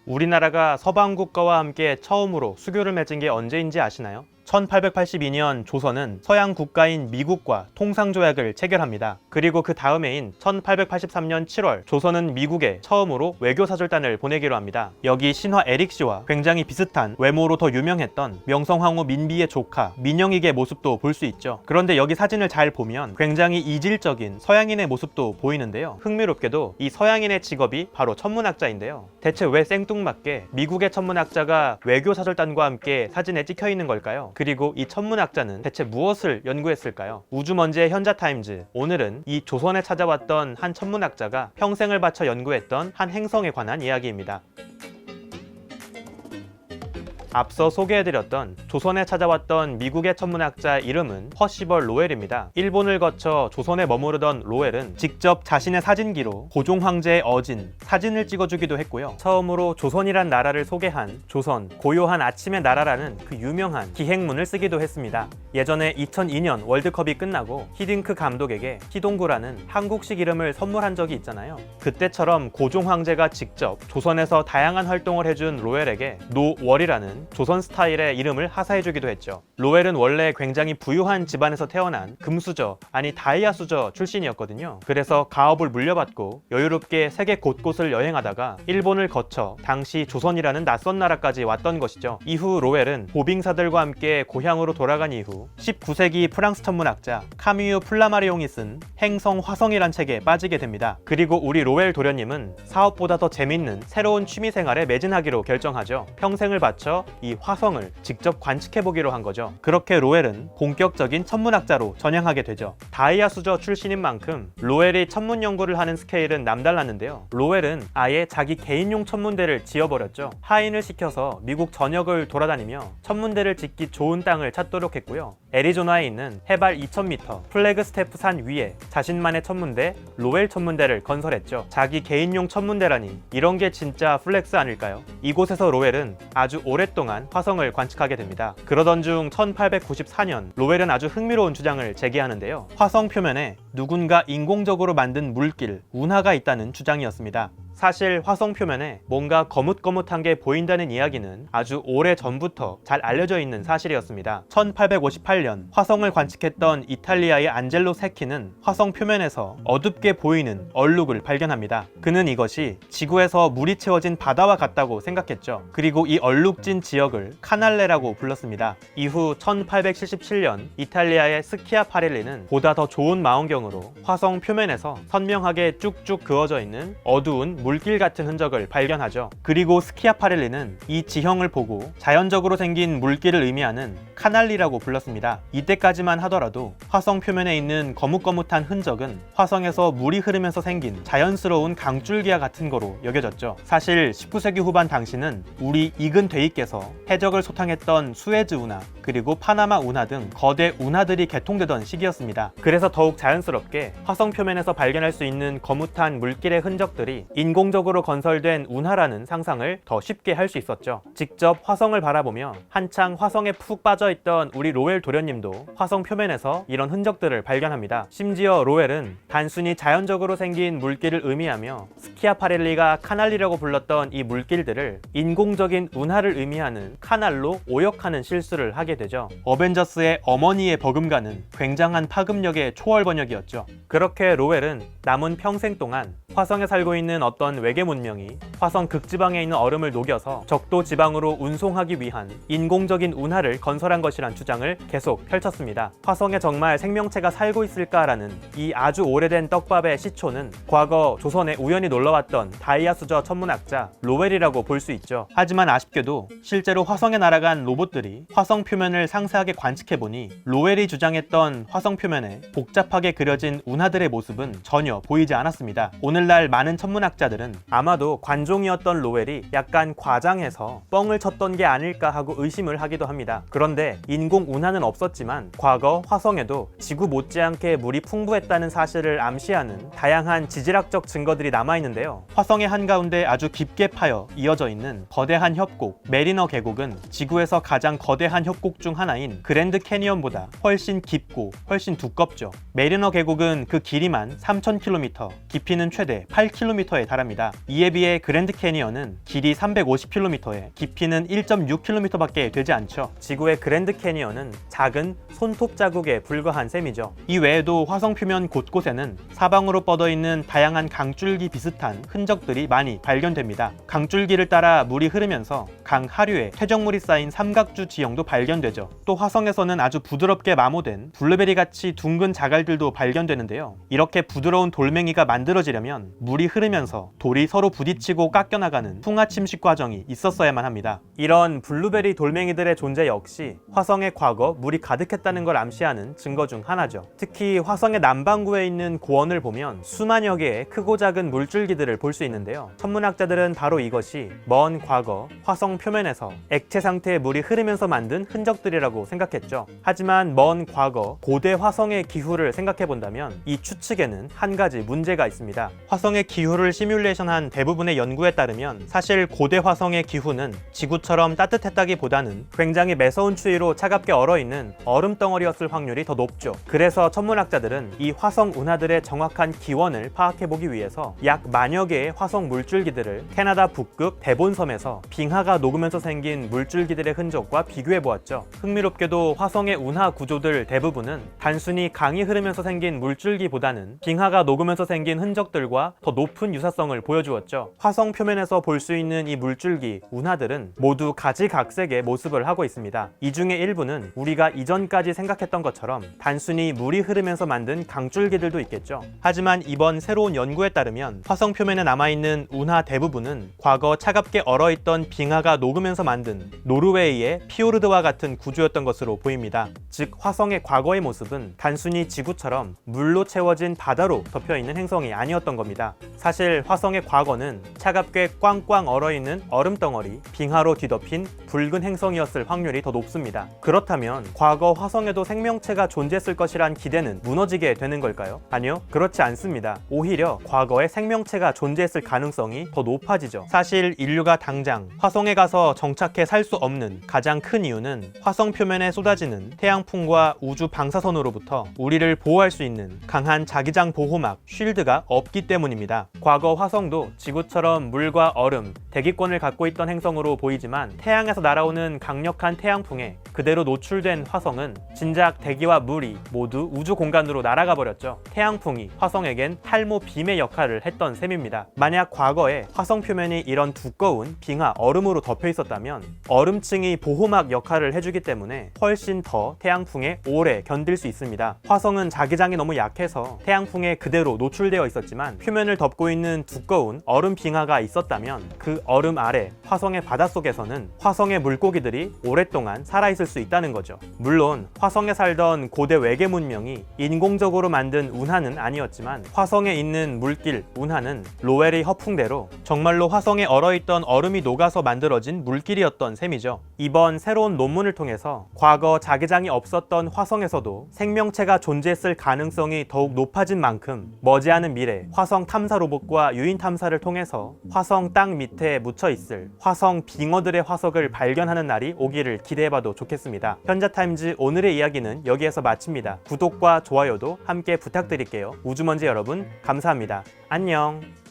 우리나라가 서방 국가와 함께 처음으로 수교를 맺은 게 언제인지 아시나요? 1882년 조선은 서양 국가인 미국과 통상조약을 체결합니다. 그리고 그 다음 해인 1883년 7월 조선은 미국에 처음으로 외교사절단을 보내기로 합니다. 여기 신화 에릭 씨와 굉장히 비슷한 외모로 더 유명했던 명성황후 민비의 조카 민영익의 모습도 볼 수 있죠. 그런데 여기 사진을 잘 보면 굉장히 이질적인 서양인의 모습도 보이는데요. 흥미롭게도 이 서양인의 직업이 바로 천문학자인데요. 대체 왜 생뚱맞게 미국의 천문학자가 외교사절단과 함께 사진에 찍혀 있는 걸까요? 그리고 이 천문학자는 대체 무엇을 연구했을까요? 우주먼지의 현자타임즈, 오늘은 이 조선에 찾아왔던 한 천문학자가 평생을 바쳐 연구했던 한 행성에 관한 이야기입니다. 앞서 소개해드렸던 조선에 찾아왔던 미국의 천문학자 이름은 퍼시벌 로웰입니다. 일본을 거쳐 조선에 머무르던 로웰은 직접 자신의 사진기로 고종 황제의 어진 사진을 찍어주기도 했고요. 처음으로 조선이란 나라를 소개한 조선 고요한 아침의 나라라는 그 유명한 기행문을 쓰기도 했습니다. 예전에 2002년 월드컵이 끝나고 히딩크 감독에게 히동구라는 한국식 이름을 선물한 적이 있잖아요. 그때처럼 고종 황제가 직접 조선에서 다양한 활동을 해준 로웰에게 노월이라는 조선 스타일의 이름을 하사해주기도 했죠. 로웰은 원래 굉장히 부유한 집안에서 태어난 금수저, 아니 다이아 수저 출신이었거든요. 그래서 가업을 물려받고 여유롭게 세계 곳곳을 여행하다가 일본을 거쳐 당시 조선이라는 낯선 나라까지 왔던 것이죠. 이후 로웰은 보빙사들과 함께 고향으로 돌아간 이후 19세기 프랑스 천문학자 카미유 플라마리옹이 쓴 행성 화성이란 책에 빠지게 됩니다. 그리고 우리 로웰 도련님은 사업보다 더 재밌는 새로운 취미생활에 매진하기로 결정하죠. 평생을 바쳐 이 화성을 직접 관측해보기로 한 거죠. 그렇게 로웰은 본격적인 천문학자로 전향하게 되죠. 다이아 수저 출신인 만큼 로웰이 천문 연구를 하는 스케일은 남달랐는데요. 로웰은 아예 자기 개인용 천문대를 지어버렸죠. 하인을 시켜서 미국 전역을 돌아다니며 천문대를 짓기 좋은 땅을 찾도록 했고요. 애리조나에 있는 해발 2000m 플래그스테프 산 위에 자신만의 천문대 로웰 천문대를 건설했죠. 자기 개인용 천문대라니 이런 게 진짜 플렉스 아닐까요? 이곳에서 로웰은 아주 오랫동안 화성을 관측하게 됩니다. 그러던 중 1894년 로웰은 아주 흥미로운 주장을 제기하는데요. 화성 표면에 누군가 인공적으로 만든 물길, 운하가 있다는 주장이었습니다. 사실 화성 표면에 뭔가 거뭇거뭇한 게 보인다는 이야기는 아주 오래 전부터 잘 알려져 있는 사실이었습니다. 1858년 화성을 관측했던 이탈리아의 안젤로 세키는 화성 표면에서 어둡게 보이는 얼룩을 발견합니다. 그는 이것이 지구에서 물이 채워진 바다와 같다고 생각했죠. 그리고 이 얼룩진 지역을 카날레라고 불렀습니다. 이후 1877년 이탈리아의 스키아파렐리는 보다 더 좋은 망원경으로 화성 표면에서 선명하게 쭉쭉 그어져 있는 어두운 물길 같은 흔적을 발견하죠. 그리고 스키아파렐리는 이 지형을 보고 자연적으로 생긴 물길을 의미하는 카날리라고 불렀습니다. 이때까지만 하더라도 화성 표면에 있는 거뭇거뭇한 흔적은 화성에서 물이 흐르면서 생긴 자연스러운 강줄기와 같은 거로 여겨졌죠. 사실 19세기 후반 당시는 우리 이근 대위께서 해적을 소탕했던 수에즈 운하 그리고 파나마 운하 등 거대 운하들이 개통되던 시기였습니다. 그래서 더욱 자연스럽게 화성 표면에서 발견할 수 있는 거뭇한 물길의 흔적들이 인공적으로 건설된 운하라는 상상을 더 쉽게 할 수 있었죠. 직접 화성을 바라보며 한창 화성에 푹 빠져있던 우리 로웰 도련님도 화성 표면에서 이런 흔적들을 발견합니다. 심지어 로웰은 단순히 자연적으로 생긴 물길을 의미하며 스키아파렐리가 카날리라고 불렀던 이 물길들을 인공적인 운하를 의미하는 카날로 오역하는 실수를 하게 되죠. 어벤져스의 어머니의 버금가는 굉장한 파급력의 초월 번역이었죠. 그렇게 로웰은 남은 평생 동안 화성에 살고 있는 어떤 외계 문명이 화성 극지방에 있는 얼음을 녹여서 적도 지방으로 운송하기 위한 인공적인 운하를 건설한 것이란 주장을 계속 펼쳤습니다. 화성에 정말 생명체가 살고 있을까라는 이 아주 오래된 떡밥의 시초는 과거 조선에 우연히 놀러왔던 다이아 수저 천문학자 로웰이라고 볼 수 있죠. 하지만 아쉽게도 실제로 화성에 날아간 로봇들이 화성 표면을 상세하게 관측해보니 로웰이 주장했던 화성 표면에 복잡하게 그려진 운하들의 모습은 전혀 보이지 않았습니다. 오늘날 많은 천문학자들은 아마도 관종이었던 로웰이 약간 과장해서 뻥을 쳤던 게 아닐까 하고 의심을 하기도 합니다. 그런데 인공 운하는 없었지만 과거 화성에도 지구 못지않게 물이 풍부했다는 사실을 암시하는 다양한 지질학적 증거들이 남아있는데요. 화성의 한가운데 아주 깊게 파여 이어져 있는 거대한 협곡 메리너 계곡은 지구에서 가장 거대한 협곡 중 하나인 그랜드 캐니언보다 훨씬 깊고 훨씬 두껍죠. 메리너 계곡은 그 길이만 3000km, 깊이는 최대 8km에 달합니다. 말합니다. 이에 비해 그랜드 캐니언은 길이 350km에 깊이는 1.6km밖에 되지 않죠. 지구의 그랜드 캐니언은 작은 손톱 자국에 불과한 셈이죠. 이 외에도 화성 표면 곳곳에는 사방으로 뻗어있는 다양한 강줄기 비슷한 흔적들이 많이 발견됩니다. 강줄기를 따라 물이 흐르면서 강 하류에 퇴적물이 쌓인 삼각주 지형도 발견되죠. 또 화성에서는 아주 부드럽게 마모된 블루베리같이 둥근 자갈들도 발견되는데요. 이렇게 부드러운 돌멩이가 만들어지려면 물이 흐르면서 돌이 서로 부딪히고 깎여나가는 풍화 침식 과정이 있었어야만 합니다. 이런 블루베리 돌멩이들의 존재 역시 화성의 과거 물이 가득했다는 걸 암시하는 증거 중 하나죠. 특히 화성의 남반구에 있는 고원을 보면 수만여 개의 크고 작은 물줄기들을 볼 수 있는데요. 천문학자들은 바로 이것이 먼 과거 화성 표면에서 액체 상태의 물이 흐르면서 만든 흔적들이라고 생각했죠. 하지만 먼 과거 고대 화성의 기후를 생각해 본다면 이 추측에는 한 가지 문제가 있습니다. 화성의 기후를 시뮬레이션한 대부분의 연구에 따르면 사실 고대 화성의 기후는 지구처럼 따뜻했다기보다는 굉장히 매서운 추위로 차갑게 얼어있는 얼음 덩어리였을 확률이 더 높죠. 그래서 천문학자들은 이 화성 운하들의 정확한 기원을 파악해보기 위해서 약 만여 개의 화성 물줄기들을 캐나다 북극 데본섬에서 빙하가 녹으면서 생긴 물줄기들의 흔적과 비교해보았죠. 흥미롭게도 화성의 운하 구조들 대부분은 단순히 강이 흐르면서 생긴 물줄기보다는 빙하가 녹으면서 생긴 흔적들과 더 높은 유사성을 보여주었죠. 화성 표면에서 볼 수 있는 이 물줄기, 운하들은 모두 가지각색의 모습을 하고 있습니다. 이 중에 일부는 우리가 이전까지 생각했던 것처럼 단순히 물이 흐르면서 만든 강줄기들도 있겠죠. 하지만 이번 새로운 연구에 따르면 화성 표면에 남아있는 운하 대부분은 과거 차갑게 얼어있던 빙하가 녹으면서 만든 노르웨이의 피오르드와 같은 구조였던 것으로 보입니다. 즉 화성의 과거의 모습은 단순히 지구처럼 물로 채워진 바다로 덮여있는 행성이 아니었던 겁니다. 사실 화성의 과거는 차갑게 꽝꽝 얼어있는 얼음덩어리, 빙하로 뒤덮인 붉은 행성이었을 확률이 더 높습니다. 그렇다면 과거 화성에도 생명체가 존재했을 것이란 기대는 무너지게 되는 걸까요? 아니요, 그렇지 않습니다. 오히려 과거에 생명체가 존재했을 가능성이 더 높아지죠. 사실 인류가 당장 화성에 가서 정착해 살 수 없는 가장 큰 이유는 화성 표면에 쏟아지는 태양풍과 우주 방사선으로부터 우리를 보호할 수 있는 강한 자기장 보호막 쉴드가 없기 때문입니다. 과거 화성도 지구처럼 물과 얼음, 대기권을 갖고 있던 행성으로 보이지만 태양에서 날아오는 강력한 태양풍에 그대로 노출된 화성은 진작 대기와 물이 모두 우주 공간으로 날아가 버렸죠. 태양풍이 화성에겐 탈모 빔의 역할을 했던 셈입니다. 만약 과거에 화성 표면이 이런 두꺼운 빙하, 얼음으로 덮여 있었다면 얼음층이 보호막 역할을 해주기 때문에 훨씬 더 태양풍에 오래 견딜 수 있습니다. 화성은 자기장이 너무 약해서 태양풍에 그대로 노출되어 있었지만 표면을 덮고 있는 두꺼운 얼음 빙하가 있었다면 그 얼음 아래 화성의 바닷속에서는 화성의 물고기들이 오랫동안 살아있을 수 있다는 거죠. 물론 화성에 살던 고대 외계 문명이 인공적으로 만든 운하는 아니었지만 화성에 있는 물길, 운하는 로웰의 허풍대로 정말로 화성에 얼어있던 얼음이 녹아서 만들어진 물길이었던 셈이죠. 이번 새로운 논문을 통해서 과거 자기장이 없었던 화성에서도 생명체가 존재했을 가능성이 더욱 높아진 만큼 머지않은 미래 화성 탐사 로봇과 유인 탐사를 통해서 화성 땅 밑에 묻혀있을 화성 빙어들의 화석을 발견하는 날이 오기를 기대해봐도 좋겠습니다. 현자타임즈 오늘의 이야기는 여기에서 마칩니다. 구독과 좋아요도 함께 부탁드릴게요. 우주먼지 여러분 감사합니다. 안녕.